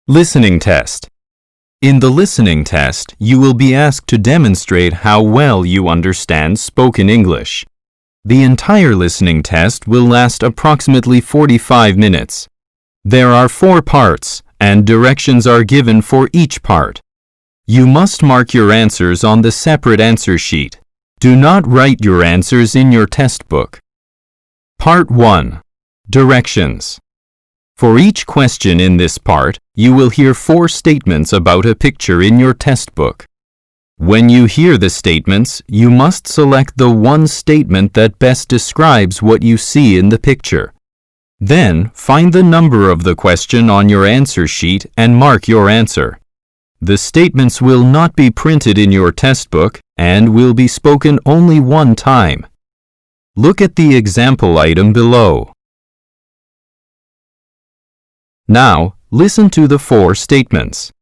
Listening test. In the listening test, you will be asked to demonstrate how well you understand spoken English. The entire listening test will last approximately 45 minutes. There are 4 parts, and directions are given for each part. You must mark your answers on the separate answer sheet. Do not write your answers in your test book. Part 1. Directions. For each question in this part, you will hear 4 statements about a picture in your test book. When you hear the statements, you must select the one statement that best describes what you see in the picture. Then, find the number of the question on your answer sheet and mark your answer. The statements will not be printed in your test book and will be spoken only one time. Look at the example item below. Now, listen to the 4 statements.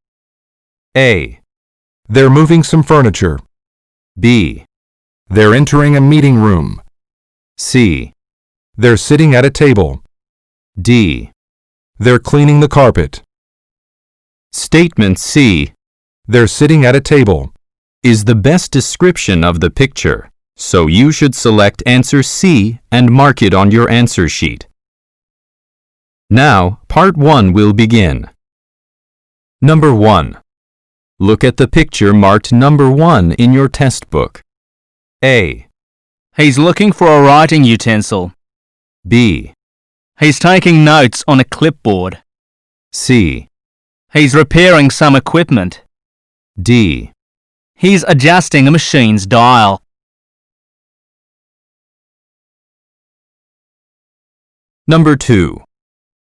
A. They're moving some furniture. B. They're entering a meeting room. C. They're sitting at a table. D. They're cleaning the carpet. Statement C They're sitting at a table. is the best description of the picture, so you should select answer C and mark it on your answer sheet. Now, part 1 will begin. Number 1. Look at the picture marked number 1 in your test book. A. He's looking for a writing utensil. B. He's taking notes on a clipboard. C. He's repairing some equipment. D. He's adjusting a machine's dial. Number 2.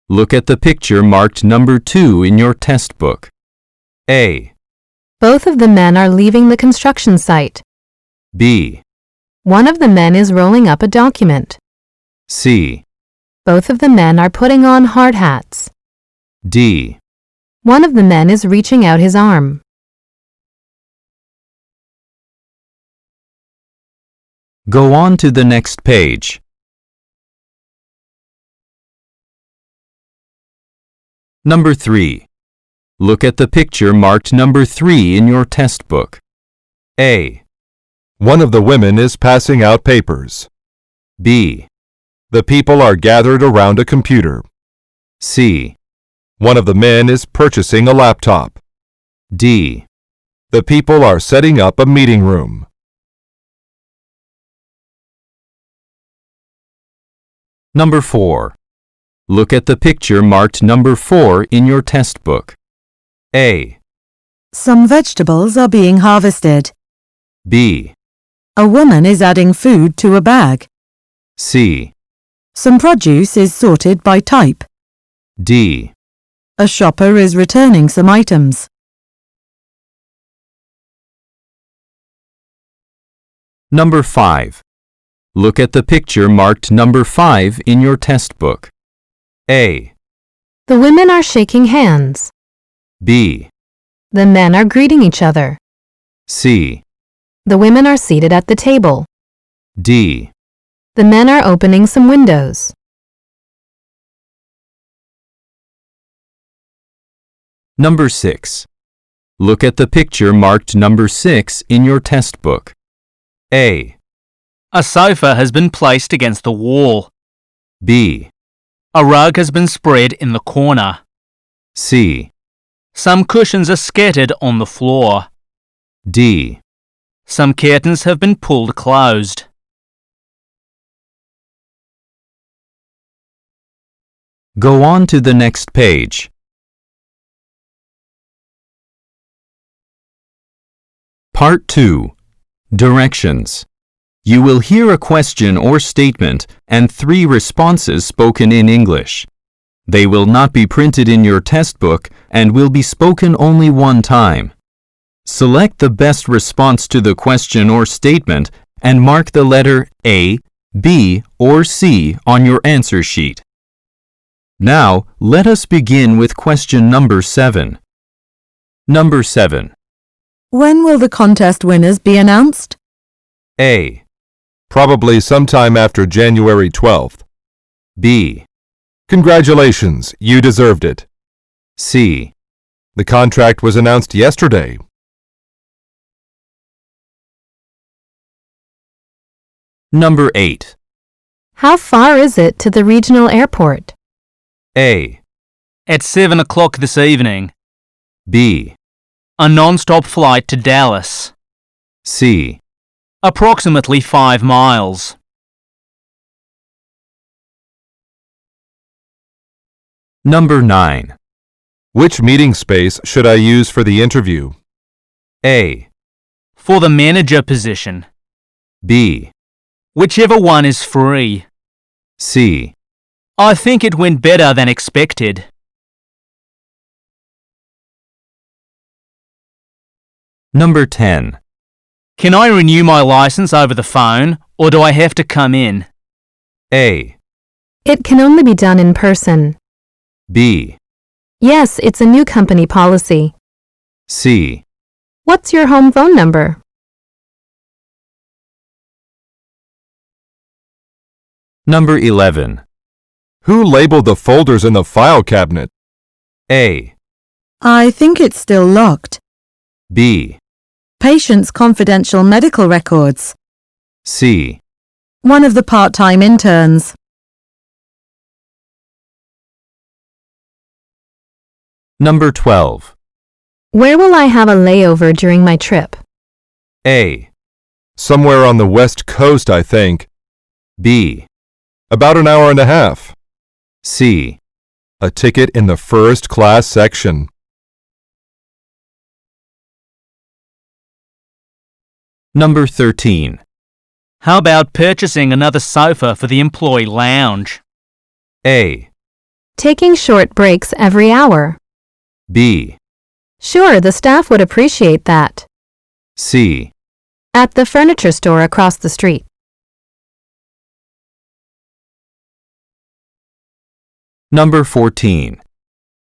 Look at the picture marked number 2 in your test book. A. Both of the men are leaving the construction site. B. One of the men is rolling up a document. C. Both of the men are putting on hard hats. D. One of the men is reaching out his arm. Go on to the next page. Number 3. Look at the picture marked number 3 in your test book. A. One of the women is passing out papers. B. The people are gathered around a computer. C. One of the men is purchasing a laptop. D. The people are setting up a meeting room. Number 4. Look at the picture marked number 4 in your test book. A. Some vegetables are being harvested. B. A woman is adding food to a bag. C. Some produce is sorted by type. D. A shopper is returning some items. Number 5. Look at the picture marked number 5 in your test book. A. The women are shaking hands. B. The men are greeting each other. C. The women are seated at the table. D. The men are opening some windows. Number 6. Look at the picture marked number 6 in your test book. A. A sofa has been placed against the wall. B. A rug has been spread in the corner. C. Some cushions are scattered on the floor. D. Some curtains have been pulled closed. Go on to the next page. Part 2. Directions. You will hear a question or statement and 3 responses spoken in English. They will not be printed in your test book and will be spoken only one time. Select the best response to the question or statement and mark the letter A, B, or C on your answer sheet. Now, let us begin with question number 7. Number 7. When will the contest winners be announced? A. Probably sometime after January 12th. B. Congratulations, you deserved it. C. The contract was announced yesterday. Number 8. How far is it to the regional airport? A. At 7 o'clock this evening. B. A non-stop flight to Dallas. C. Approximately 5 miles. Number 9. Which meeting space should I use for the interview? A. For the manager position. B. Whichever one is free. C. I think it went better than expected. Number 10. Can I renew my license over the phone, or do I have to come in? A. It can only be done in person. B. Yes, it's a new company policy. C. What's your home phone number? Number 11. Who labeled the folders in the file cabinet? A. I think it's still locked. B. Patient's confidential medical records. C. One of the part-time interns. Number 12. Where will I have a layover during my trip? A. Somewhere on the West Coast, I think. B. About an hour and a half. C. A ticket in the first class section. Number 13. How about purchasing another sofa for the employee lounge? A. Taking short breaks every hour. B. Sure, the staff would appreciate that. C. At the furniture store across the street. Number 14.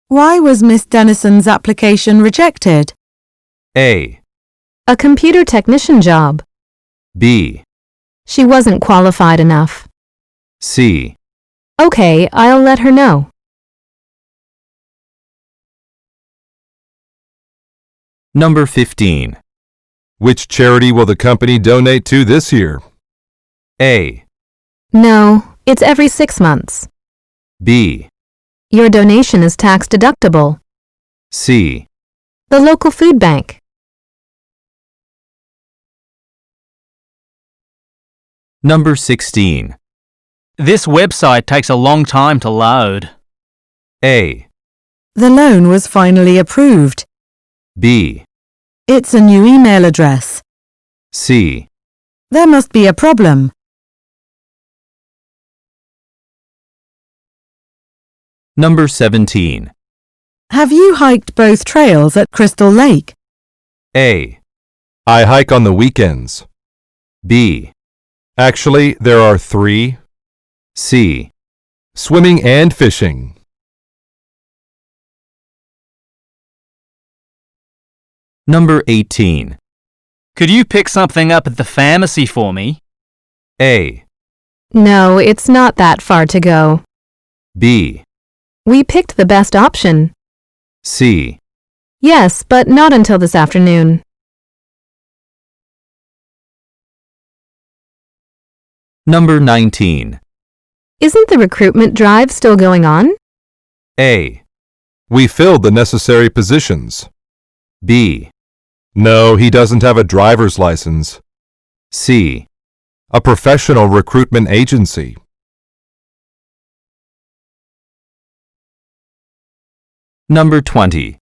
Why was Miss Dennison's application rejected? A. A computer technician job. B. She wasn't qualified enough. C. Okay, I'll let her know. Number 15. Which charity will the company donate to this year? A. No, it's every 6 months. B. Your donation is tax deductible. C. The local food bank. Number 16. This website takes a long time to load. A. The loan was finally approved. B. It's a new email address. C. There must be a problem. Number 17. Have you hiked both trails at Crystal Lake? A. I hike on the weekends. B. Actually, there are 3. C. Swimming and fishing. Number 18. Could you pick something up at the pharmacy for me? A. No, it's not that far to go. B. We picked the best option. C. Yes, but not until this afternoon. Number 19. Isn't the recruitment drive still going on? A. We filled the necessary positions. B. No, he doesn't have a driver's license. C. A professional recruitment agency. Number 20.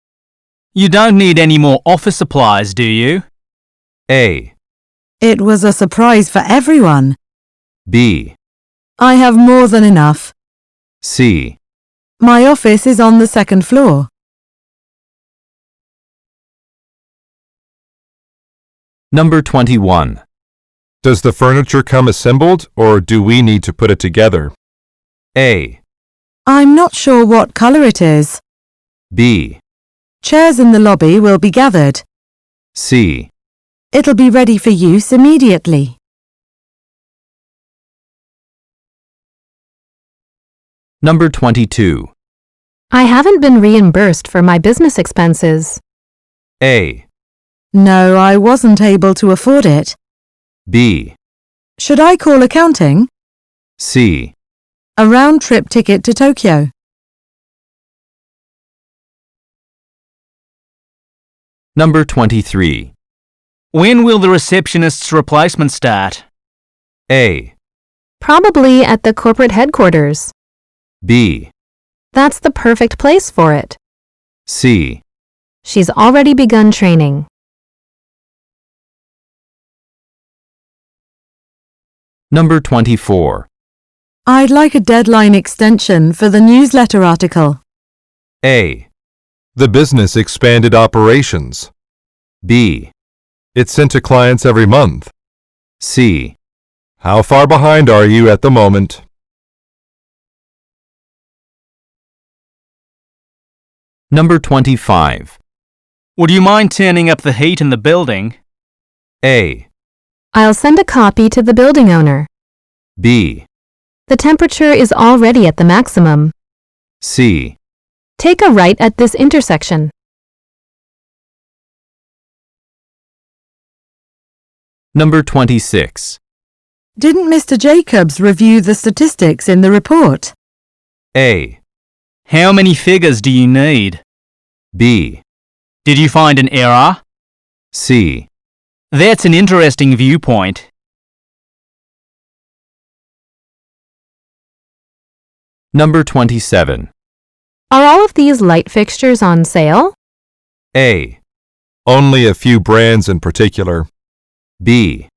You don't need any more office supplies, do you? A. It was a surprise for everyone. B. I have more than enough. C. My office is on the 2nd floor. Number 21. Does the furniture come assembled, or do we need to put it together? A. I'm not sure what color it is. B. Chairs in the lobby will be gathered. C. It'll be ready for use immediately. Number 22. I haven't been reimbursed for my business expenses. A, No, I wasn't able to afford it. B, Should I call accounting? C. A round-trip ticket to Tokyo. Number 23. When will the receptionist's replacement start? A, Probably at the corporate headquarters. B, That's the perfect place for it. C. She's already begun training. Number 24. I'd like a deadline extension for the newsletter article. A, The business expanded operations. B, It's sent to clients every month. C. How far behind are you at the moment? Number 25. Would you mind turning up the heat in the building? A, I'll send a copy to the building owner. B, The temperature is already at the maximum. C. Take a right at this intersection. Number 26. Didn't Mr. Jacobs review the statistics in the report? A, How many figures do you need? B, Did you find an error? C. That's an interesting viewpoint. Number 27. Are all of these light fixtures on sale? A, Only a few brands in particular. B,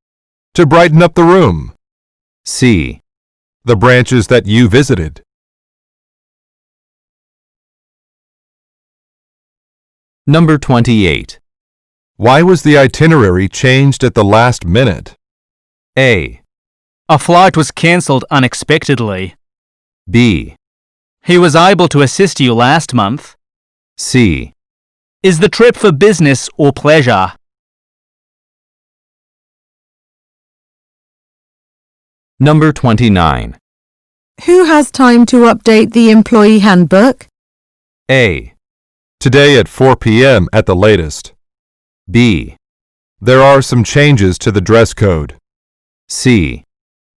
To brighten up the room. C. The branches that you visited. Number 28. Why was the itinerary changed at the last minute? A, A flight was cancelled unexpectedly. B, He was able to assist you last month. C. Is the trip for business or pleasure? Number 29. Who has time to update the employee handbook? A, Today at 4 p.m. at the latest. B, There are some changes to the dress code. C.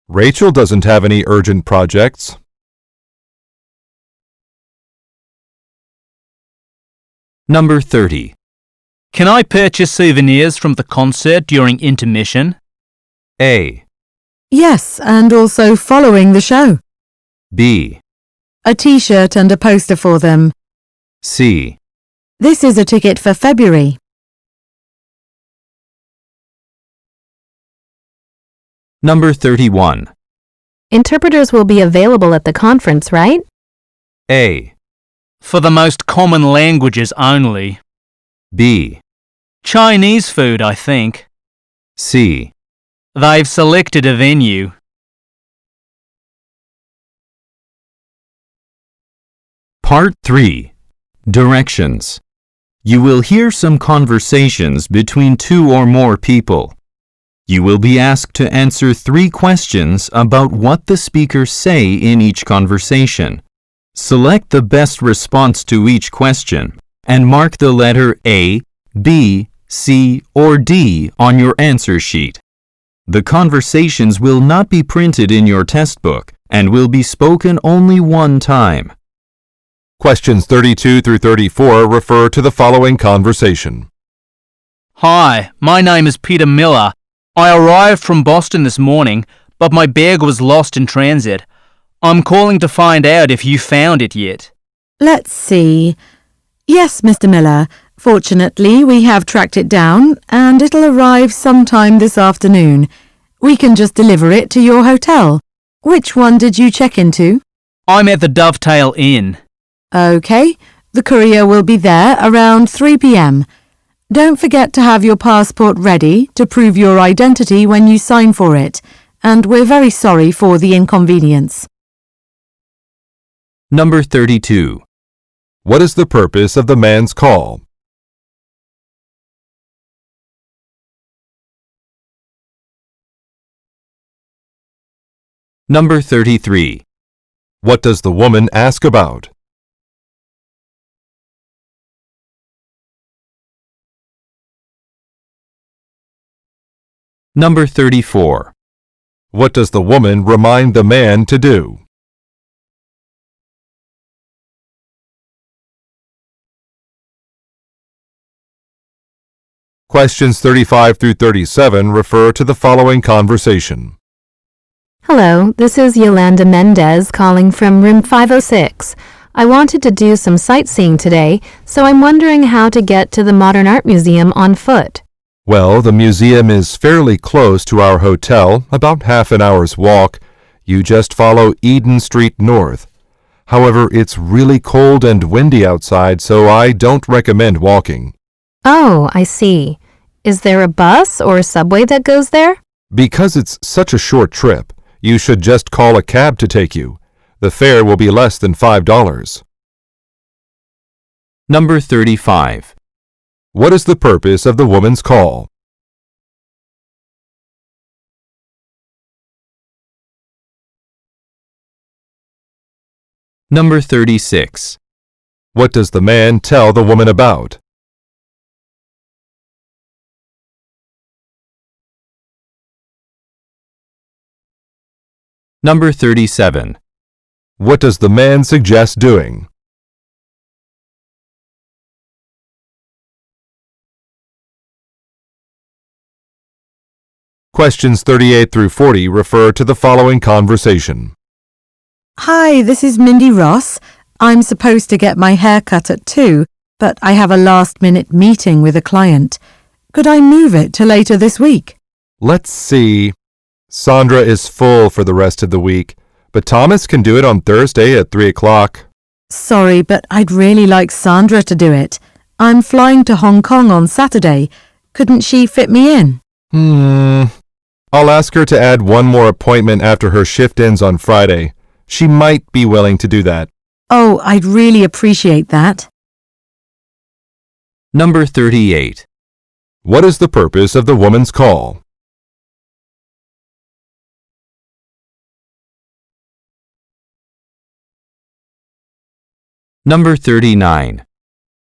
Rachel doesn't have any urgent projects. Number 30. Can I purchase souvenirs from the concert during intermission? A, Yes, and also following the show. B, A t-shirt and a poster for them. C. This is a ticket for February. Number 31. Interpreters will be available at the conference, right? A, For the most common languages only. B, Chinese food, I think. C. They've selected a venue. Part 3. Directions. You will hear some conversations between two or more people. You will be asked to answer 3 questions about what the speakers say in each conversation. Select the best response to each question and mark the letter A, B, C, or D on your answer sheet. The conversations will not be printed in your test book and will be spoken only one time. Questions 32 through 34 refer to the following conversation. Hi, my name is Peter Miller. I arrived from Boston this morning, but my bag was lost in transit. I'm calling to find out if you found it yet. Let's see. Yes, Mr. Miller. Fortunately, we have tracked it down and it'll arrive sometime this afternoon. We can just deliver it to your hotel. Which one did you check into? I'm at the Dovetail Inn. Okay, the courier will be there around 3 p.m. Don't forget to have your passport ready to prove your identity when you sign for it, and we're very sorry for the inconvenience. Number 32. What is the purpose of the man's call? Number 33. What does the woman ask about? Number 34. What does the woman remind the man to do? Questions 35 through 37 refer to the following conversation. Hello, this is Yolanda Mendez calling from room 506. I wanted to do some sightseeing today, so I'm wondering how to get to the Modern Art Museum on foot. Well, the museum is fairly close to our hotel, about half an hour's walk. You just follow Eden Street North. However, it's really cold and windy outside, so I don't recommend walking. Oh, I see. Is there a bus or subway that goes there? Because it's such a short trip, you should just call a cab to take you. The fare will be less than $5. Number 35. What is the purpose of the woman's call? Number 36. What does the man tell the woman about? Number 37. What does the man suggest doing? Questions 38 through 40 refer to the following conversation. Hi, this is Mindy Ross. I'm supposed to get my hair cut at 2, but I have a last-minute meeting with a client. Could I move it to later this week? Let's see. Sandra is full for the rest of the week, but Thomas can do it on Thursday at 3 o'clock. Sorry, but I'd really like Sandra to do it. I'm flying to Hong Kong on Saturday. Couldn't she fit me in? I'll ask her to add one more appointment after her shift ends on Friday. She might be willing to do that. Oh, I'd really appreciate that. Number 38. What is the purpose of the woman's call? Number 39.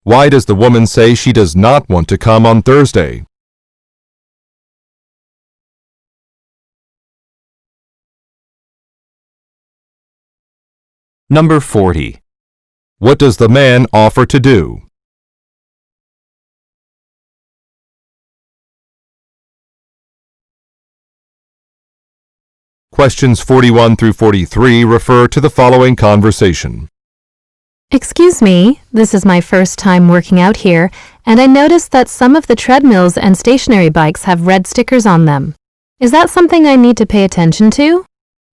Why does the woman say she does not want to come on Thursday? Number 40. What does the man offer to do? Questions 41 through 43 refer to the following conversation. Excuse me, this is my first time working out here, and I noticed that some of the treadmills and stationary bikes have red stickers on them. Is that something I need to pay attention to?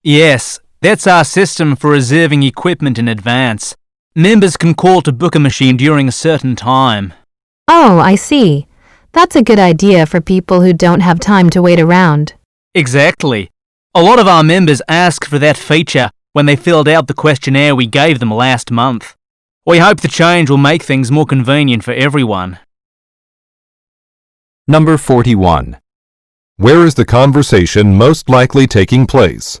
Yes, that's our system for reserving equipment in advance. Members can call to book a machine during a certain time. Oh, I see. That's a good idea for people who don't have time to wait around. Exactly. A lot of our members asked for that feature when they filled out the questionnaire we gave them last month. We hope the change will make things more convenient for everyone. Number 41. Where is the conversation most likely taking place?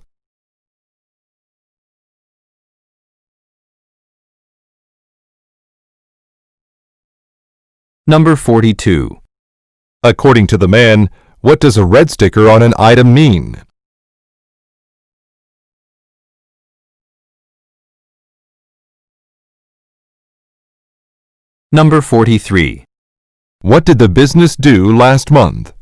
Number 42. According to the man, what does a red sticker on an item mean? Number 43. What did the business do last month?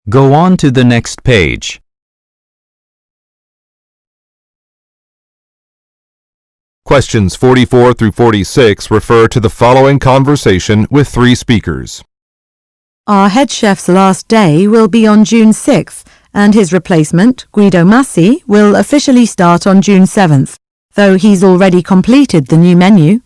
Go on to the next page. Questions 44 through 46 refer to the following conversation with 3 speakers. Our head chef's last day will be on June 6th, and his replacement, Guido Massi, will officially start on June 7th, though he's already completed the new menu.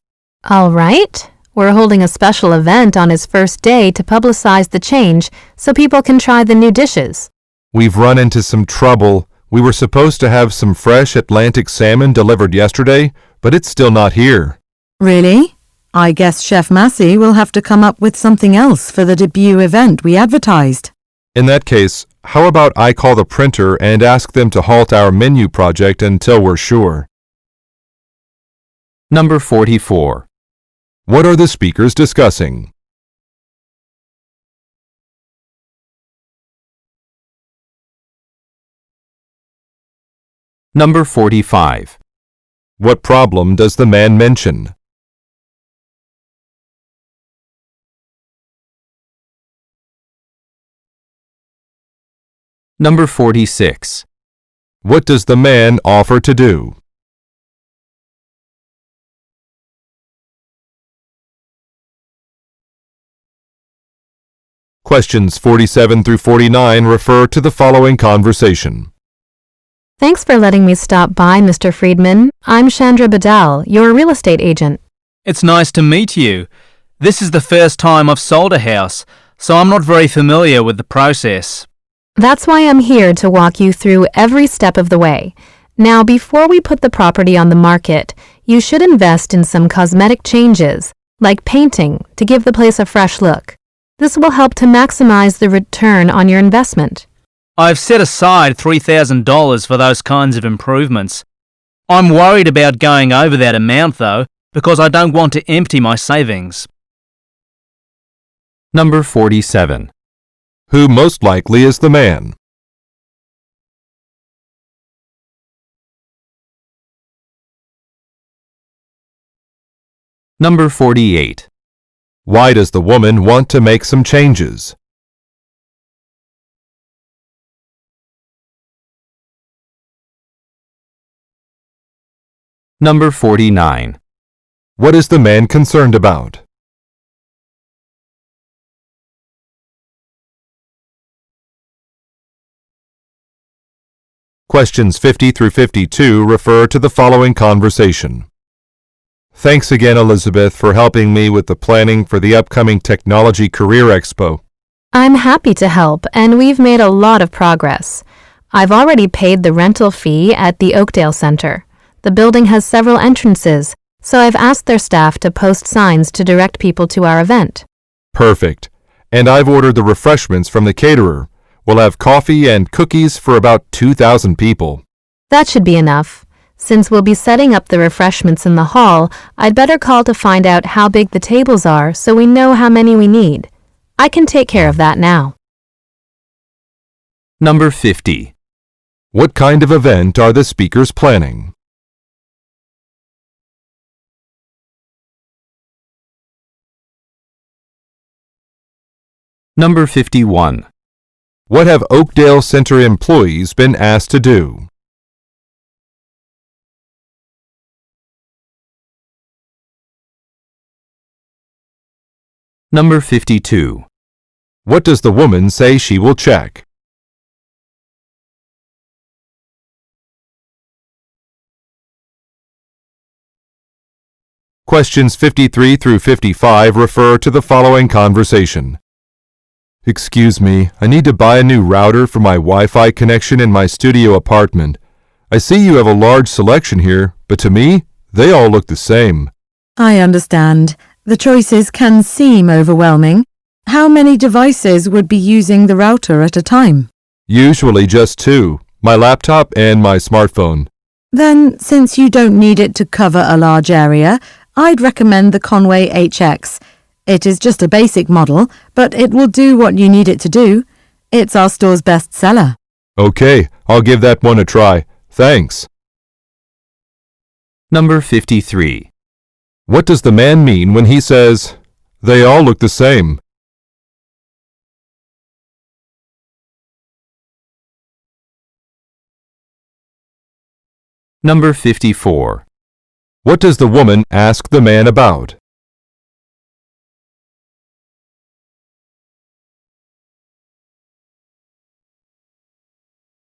All right. We're holding a special event on his first day to publicize the change so people can try the new dishes. We've run into some trouble. We were supposed to have some fresh Atlantic salmon delivered yesterday, but it's still not here. Really? I guess Chef Massi will have to come up with something else for the debut event we advertised. In that case, how about I call the printer and ask them to halt our menu project until we're sure? Number 44. What are the speakers discussing? Number 45. What problem does the man mention? Number 46. What does the man offer to do? Questions 47 through 49 refer to the following conversation. Thanks for letting me stop by, Mr. Friedman. I'm Chandra Badal, your real estate agent. It's nice to meet you. This is the first time I've sold a house, so I'm not very familiar with the process. That's why I'm here to walk you through every step of the way. Now, before we put the property on the market, you should invest in some cosmetic changes, like painting, to give the place a fresh look. This will help to maximize the return on your investment. I've set aside $3,000 for those kinds of improvements. I'm worried about going over that amount, though, because I don't want to empty my savings. Number 47. Who most likely is the man? Number 48. Why does the woman want to make some changes? Number 49. What is the man concerned about? Questions 50 through 52 refer to the following conversation. Thanks again, Elizabeth, for helping me with the planning for the upcoming Technology Career Expo. I'm happy to help, and we've made a lot of progress. I've already paid the rental fee at the Oakdale Center. The building has several entrances, so I've asked their staff to post signs to direct people to our event. Perfect. And I've ordered the refreshments from the caterer. We'll have coffee and cookies for about 2,000 people. That should be enough. Since we'll be setting up the refreshments in the hall, I'd better call to find out how big the tables are so we know how many we need. I can take care of that now. Number 50. What kind of event are the speakers planning? Number 51. What have Oakdale Center employees been asked to do? Number 52. What does the woman say she will check? Questions 53 through 55 refer to the following conversation. Excuse me, I need to buy a new router for my Wi-Fi connection in my studio apartment. I see you have a large selection here, but to me, they all look the same. I understand. The choices can seem overwhelming. How many devices would be using the router at a time? Usually just two, my laptop and my smartphone. Then, since you don't need it to cover a large area, I'd recommend the Conway HX. It is just a basic model, but it will do what you need it to do. It's our store's best seller. Okay, I'll give that one a try. Thanks. Number 53. What does the man mean when he says, they all look the same? Number 54. What does the woman ask the man about?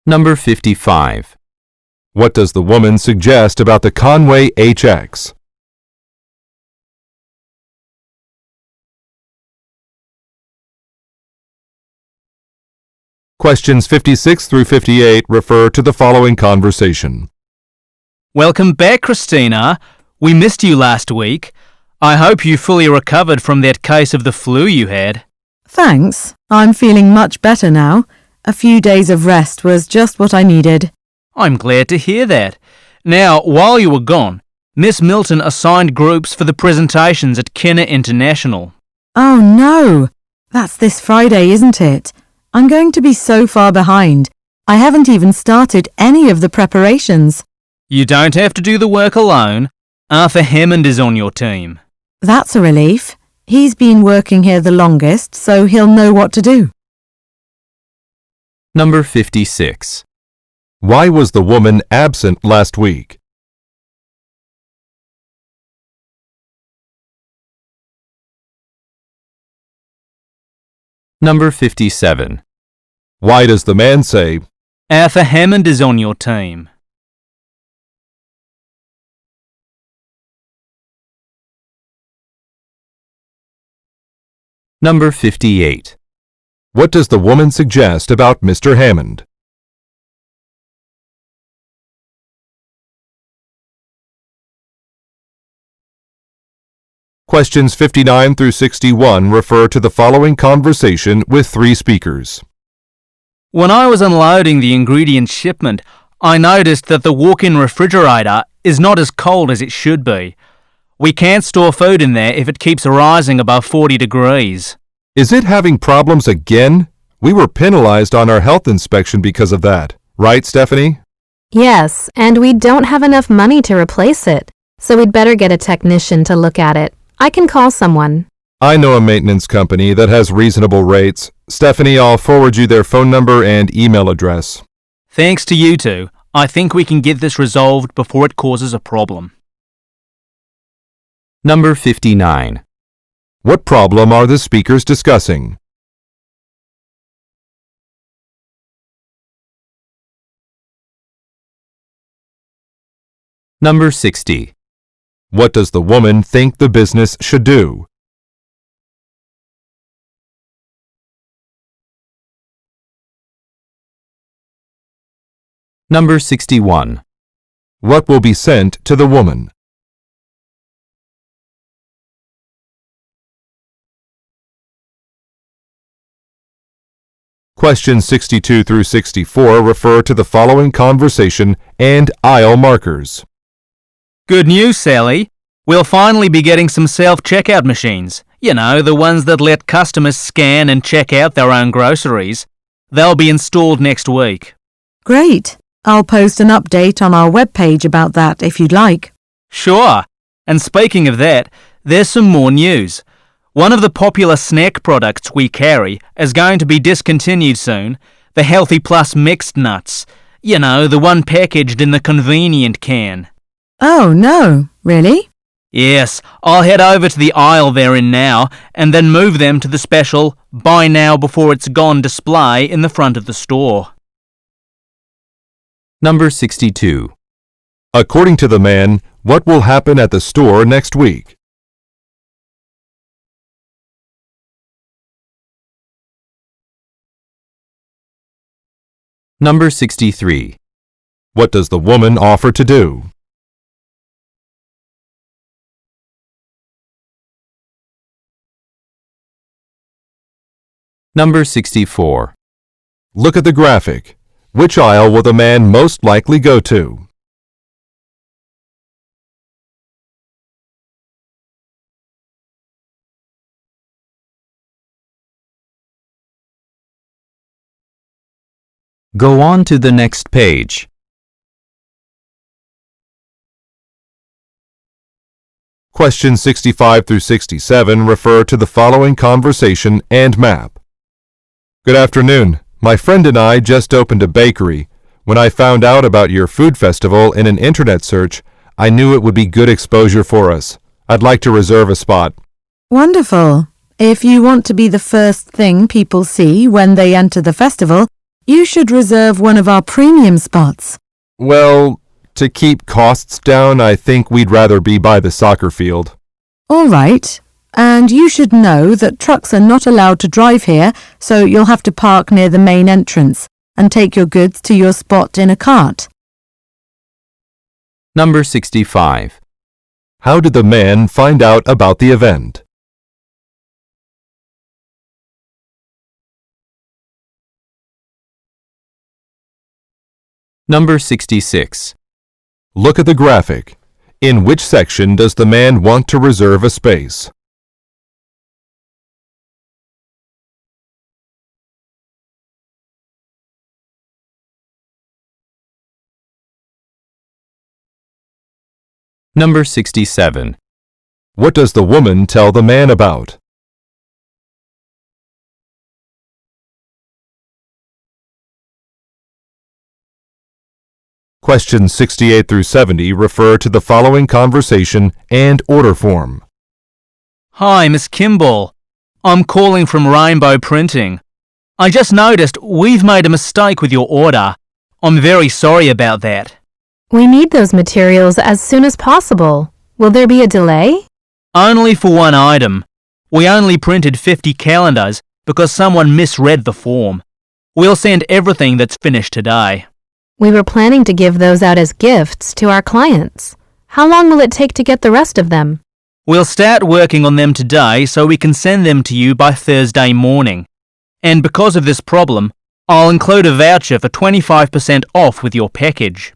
Number 55. What does the woman suggest about the Conway HX? Questions 56 through 58 refer to the following conversation. Welcome back, Christina. We missed you last week. I hope you fully recovered from that case of the flu you had. Thanks. I'm feeling much better now. A few days of rest was just what I needed. I'm glad to hear that. Now, while you were gone, Miss Milton assigned groups for the presentations at Kenner International. Oh no! That's this Friday, isn't it? I'm going to be so far behind. I haven't even started any of the preparations. You don't have to do the work alone. Arthur Hammond is on your team. That's a relief. He's been working here the longest, so he'll know what to do. Number 56. Why was the woman absent last week? Number 57. Why does the man say, Arthur Hammond is on your team. Number 58. what does the woman suggest about Mr. Hammond? Questions 59 through 61 refer to the following conversation with three speakers. When I was unloading the ingredient shipment, I noticed that the walk-in refrigerator is not as cold as it should be. We can't store food in there if it keeps rising above 40 degrees. Is it having problems again? We were penalized on our health inspection because of that. Right, Stephanie? Yes, and we don't have enough money to replace it, so we'd better get a technician to look at it. I can call someone. I know a maintenance company that has reasonable rates. Stephanie, I'll forward you their phone number and email address. Thanks to you two, I think we can get this resolved before it causes a problem. Number 59. What problem are the speakers discussing? Number 60. What does the woman think the business should do? Number 61. What will be sent to the woman? Questions 62 through 64 refer to the following conversation and aisle markers. Good news, Sally. We'll finally be getting some self-checkout machines. You know, the ones that let customers scan and check out their own groceries. They'll be installed next week. Great. I'll post an update on our webpage about that if you'd like. Sure. And speaking of that, there's some more news. One of the popular snack products we carry is going to be discontinued soon. The Healthy Plus mixed nuts. You know, the one packaged in the convenient can. Oh, no. Really? Yes, I'll head over to the aisle they're in now and then move them to the special Buy Now Before It's Gone display in the front of the store. Number 62. According to the man, what will happen at the store next week? Number 63. What does the woman offer to do? Number 64. Look at the graphic. Which aisle will the man most likely go to? Go on to the next page. Questions 65 through 67 refer to the following conversation and map. Good afternoon. My friend and I just opened a bakery. When I found out about your food festival in an internet search, I knew it would be good exposure for us. I'd like to reserve a spot. Wonderful. If you want to be the first thing people see when they enter the festival, you should reserve one of our premium spots. Well, to keep costs down, I think we'd rather be by the soccer field. All right. And you should know that trucks are not allowed to drive here, so you'll have to park near the main entrance and take your goods to your spot in a cart. Number 65. How did the man find out about the event? Number 66. Look at the graphic. In which section does the man want to reserve a space? Number 67. What does the woman tell the man about? Questions 68 through 70 refer to the following conversation and order form. Hi, Miss Kimball. I'm calling from Rainbow Printing. I just noticed we've made a mistake with your order. I'm very sorry about that. We need those materials as soon as possible. Will there be a delay? Only for one item. We only printed 50 calendars because someone misread the form. We'll send everything that's finished today. We were planning to give those out as gifts to our clients. How long will it take to get the rest of them? We'll start working on them today so we can send them to you by Thursday morning. And because of this problem, I'll include a voucher for 25% off with your package.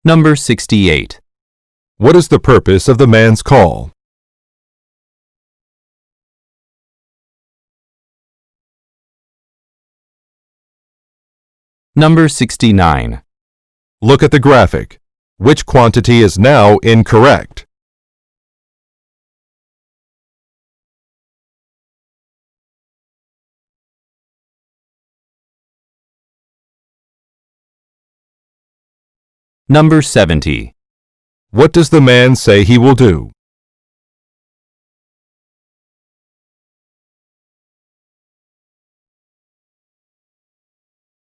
Number 68. What is the purpose of the man's call? Number 69. Look at the graphic. Which quantity is now incorrect? Number 70. What does the man say he will do?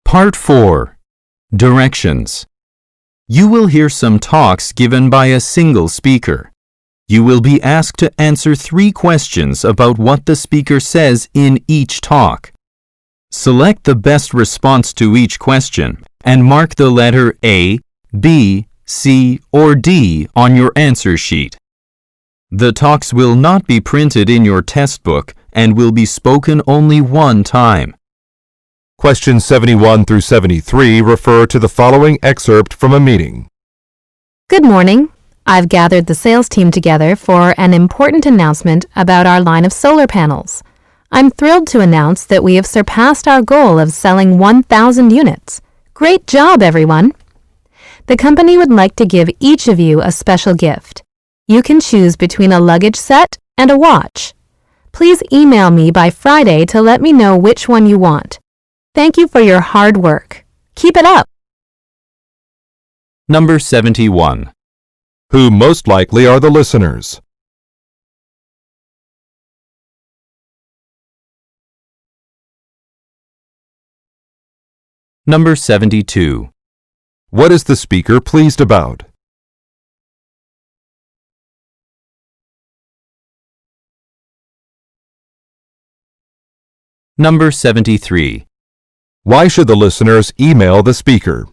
Part 4. Directions. You will hear some talks given by a single speaker. You will be asked to answer 3 questions about what the speaker says in each talk. Select the best response to each question and mark the letter A, B, C, or D on your answer sheet. The talks will not be printed in your test book and will be spoken only one time. Questions 71 through 73 refer to the following excerpt from a meeting. Good morning. I've gathered the sales team together for an important announcement about our line of solar panels. I'm thrilled to announce that we have surpassed our goal of selling 1,000 units. Great job, everyone! The company would like to give each of you a special gift. You can choose between a luggage set and a watch. Please email me by Friday to let me know which one you want. Thank you for your hard work. Keep it up! Number 71. Who most likely are the listeners? Number 72. What is the speaker pleased about? Number 73. Why should the listeners email the speaker?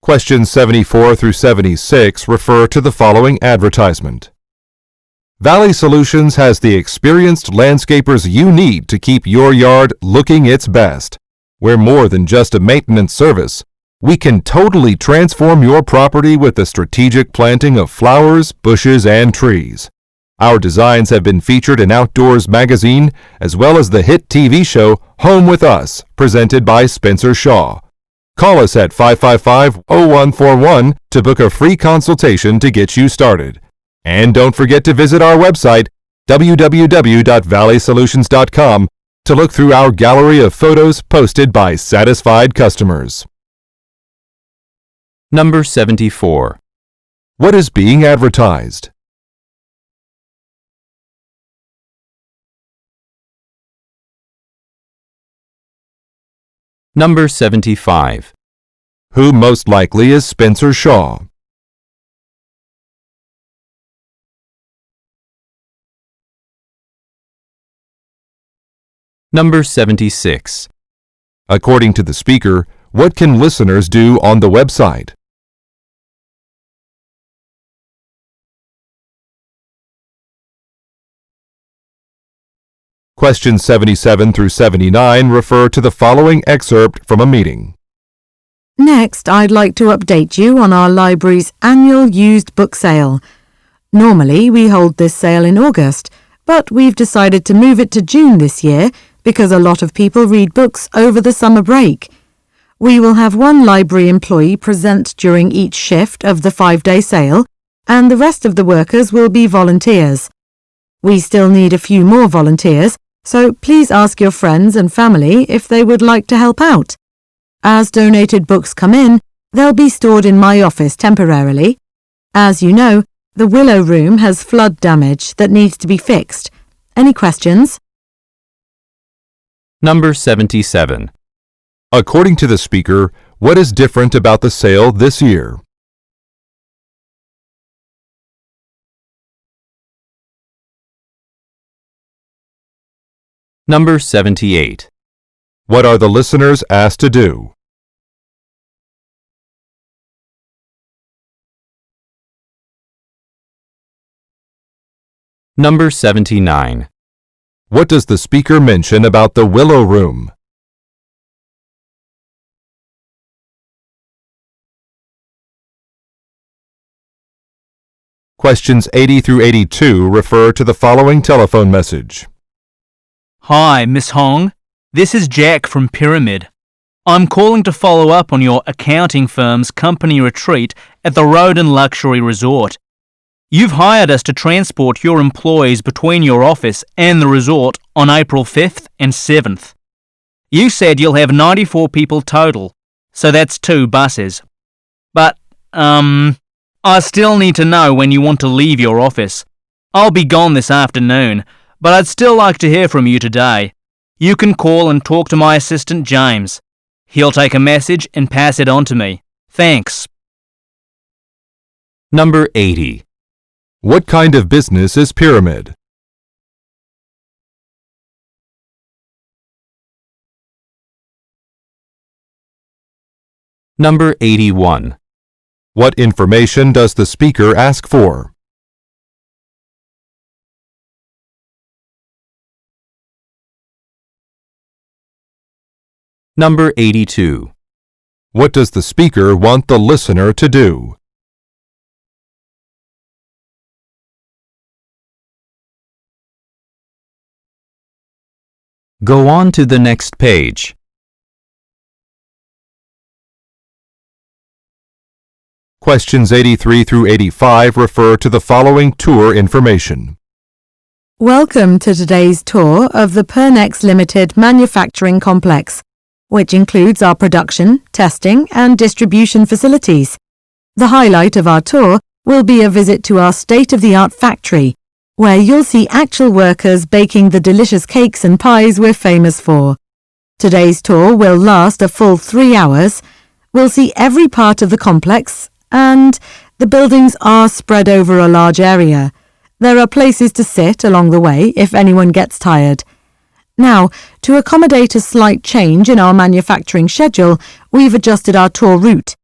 Questions 74 through 76 refer to the following advertisement. Valley Solutions has the experienced landscapers you need to keep your yard looking its best. We're more than just a maintenance service. We can totally transform your property with the strategic planting of flowers, bushes, and trees. Our designs have been featured in Outdoors magazine, as well as the hit TV show Home with Us, presented by Spencer Shaw. Call us at 555-0141 to book a free consultation to get you started. And don't forget to visit our website, www.valleysolutions.com, to look through our gallery of photos posted by satisfied customers. Number 74. What is being advertised? Number 75. Who most likely is Spencer Shaw? Number 76. According to the speaker, what can listeners do on the website? Questions 77 through 79 refer to the following excerpt from a meeting. Next, I'd like to update you on our library's annual used book sale. Normally, we hold this sale in August, but we've decided to move it to June this year because a lot of people read books over the summer break. We will have one library employee present during each shift of the 5-day sale, and the rest of the workers will be volunteers. We still need a few more volunteers, so please ask your friends and family if they would like to help out. As donated books come in, they'll be stored in my office temporarily. As you know, the Willow Room has flood damage that needs to be fixed. Any questions? Number 77. According to the speaker, what is different about the sale this year? Number 78. What are the listeners asked to do? Number 79. What does the speaker mention about the Willow Room? Questions 80 through 82 refer to the following telephone message. Hi, Miss Hong. This is Jack from Pyramid. I'm calling to follow up on your accounting firm's company retreat at the Roden Luxury Resort. You've hired us to transport your employees between your office and the resort on April 5th and 7th. You said you'll have 94 people total, so that's 2 buses. But, I still need to know when you want to leave your office. I'll be gone this afternoon, but I'd still like to hear from you today. You can call and talk to my assistant James. He'll take a message and pass it on to me. Thanks. Number 80. What kind of business is Pyramid? Number 81. What information does the speaker ask for? Number 82. What does the speaker want the listener to do? Go on to the next page. Questions 83 through 85 refer to the following tour information. Welcome to today's tour of the Pernex Limited Manufacturing Complex, which includes our production, testing and distribution facilities. The highlight of our tour will be a visit to our state-of-the-art factory, where you'll see actual workers baking the delicious cakes and pies we're famous for. Today's tour will last a full 3 hours. We'll see every part of the complex, and the buildings are spread over a large area. There are places to sit along the way if anyone gets tired. Now, to accommodate a slight change in our manufacturing schedule, we've adjusted our tour route.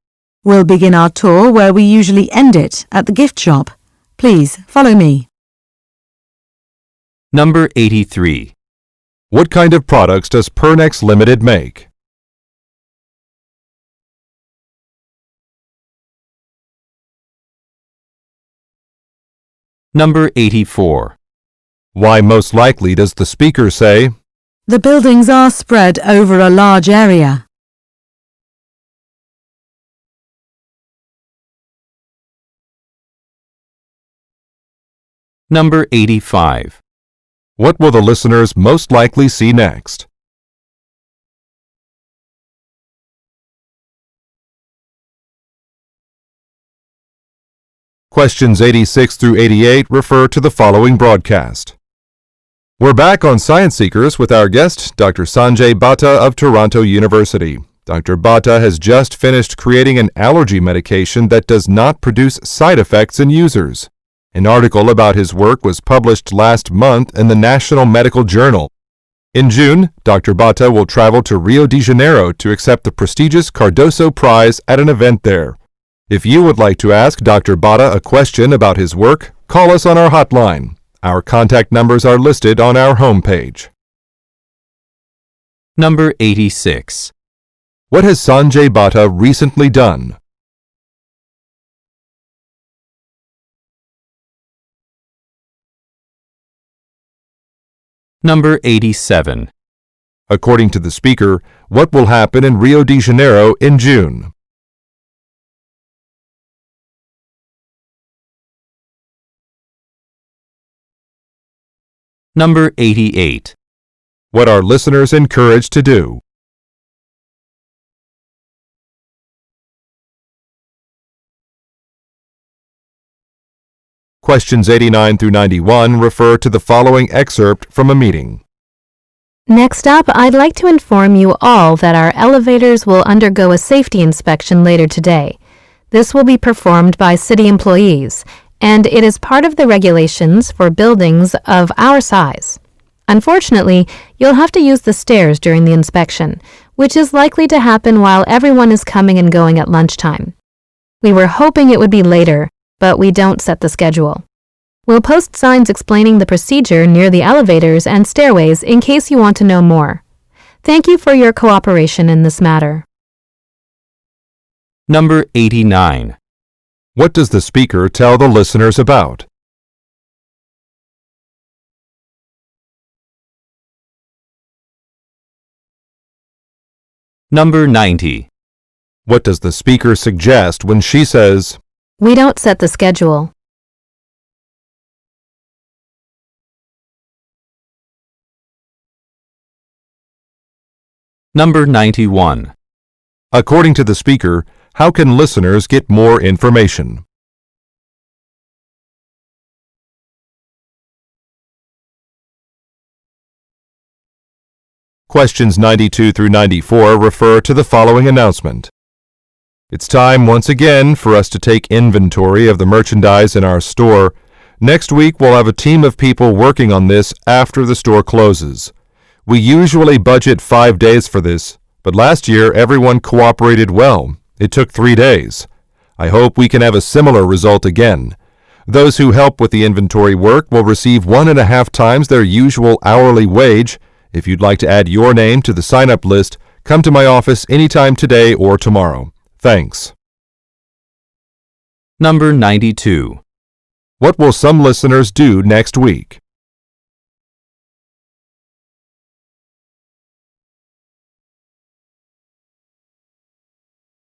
We'll begin our tour where we usually end it, at the gift shop. Please, follow me. Number 83. What kind of products does Pernex Limited make? Number 84. Why most likely does the speaker say, The buildings are spread over a large area. Number 85. what will the listeners most likely see next? Questions 86 through 88 refer to the following broadcast. We're back on Science Seekers with our guest, Dr. Sanjay Bhatta of Toronto University. Dr. Bhatta has just finished creating an allergy medication that does not produce side effects in users. An article about his work was published last month in the National Medical Journal. In June, Dr. Bhatta will travel to Rio de Janeiro to accept the prestigious Cardoso Prize at an event there. If you would like to ask Dr. Bhatta a question about his work, call us on our hotline. Our contact numbers are listed on our homepage. Number 86. What has Sanjay Bhatta recently done? Number 87. According to the speaker, what will happen in Rio de Janeiro in June? Number 88. What are listeners encouraged to do? Questions 89 through 91 refer to the following excerpt from a meeting. Next up, I'd like to inform you all that our elevators will undergo a safety inspection later today. This will be performed by city employees, and it is part of the regulations for buildings of our size. Unfortunately, you'll have to use the stairs during the inspection, which is likely to happen while everyone is coming and going at lunchtime. We were hoping it would be later, but we don't set the schedule. We'll post signs explaining the procedure near the elevators and stairways in case you want to know more. Thank you for your cooperation in this matter. Number 89. What does the speaker tell the listeners about? Number 90. What does the speaker suggest when she says, We don't set the schedule. Number 91. according to the speaker, how can listeners get more information? Questions 92 through 94 refer to the following announcement. It's time once again for us to take inventory of the merchandise in our store. Next week, we'll have a team of people working on this after the store closes. We usually budget 5 days for this, but last year everyone cooperated well. It took 3 days. I hope we can have a similar result again. Those who help with the inventory work will receive 1.5 times their usual hourly wage. If you'd like to add your name to the sign-up list, come to my office anytime today or tomorrow. Thanks. Number 92. What will some listeners do next week?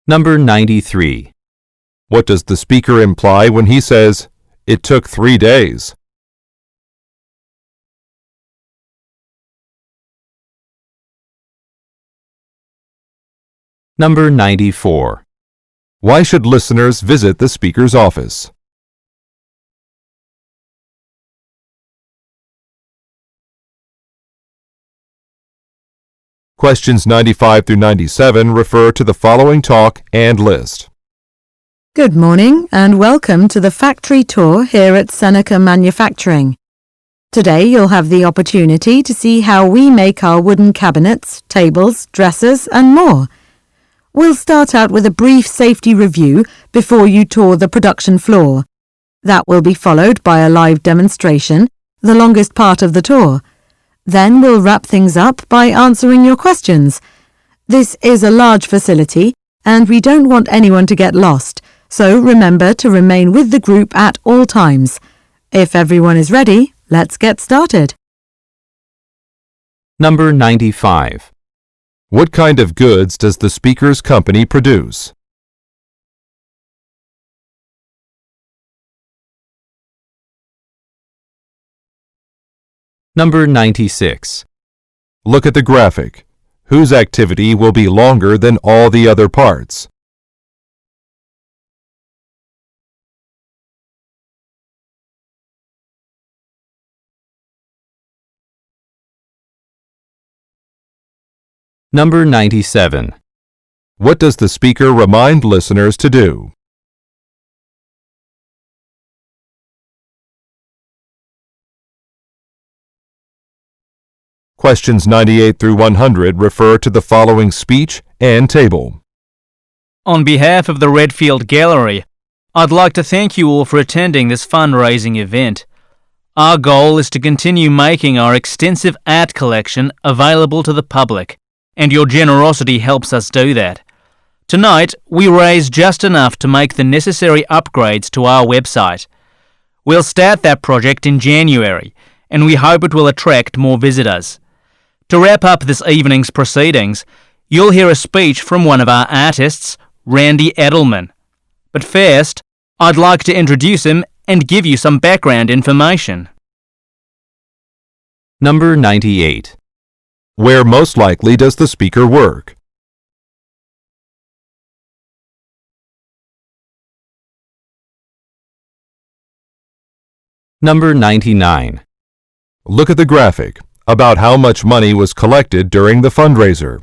Number 93. What does the speaker imply when he says, "It took 3 days"? Number 94. Why should listeners visit the speaker's office? Questions 95 through 97 refer to the following talk and list. Good morning and welcome to the factory tour here at Seneca Manufacturing. Today you'll have the opportunity to see how we make our wooden cabinets, tables, dressers and more. We'll start out with a brief safety review before you tour the production floor. That will be followed by a live demonstration, the longest part of the tour. Then we'll wrap things up by answering your questions. This is a large facility and we don't want anyone to get lost, so remember to remain with the group at all times. If everyone is ready, let's get started. Number 95. What kind of goods does the speaker's company produce? Number 96. Look at the graphic. Whose activity will be longer than all the other parts? Number 97. What does the speaker remind listeners to do? Questions 98 through 100 refer to the following speech and table. On behalf of the Redfield Gallery, I'd like to thank you all for attending this fundraising event. Our goal is to continue making our extensive art collection available to the public. and your generosity helps us do that. Tonight, we raised just enough to make the necessary upgrades to our website. We'll start that project in January, and we hope it will attract more visitors. To wrap up this evening's proceedings, you'll hear a speech from one of our artists, Randy Edelman. But first, I'd like to introduce him and give you some background information. Number 98. Where most likely does the speaker work? Number 99. Look at the graphic about how much money was collected during the fundraiser.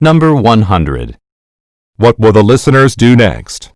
Number 100. What will the listeners do next?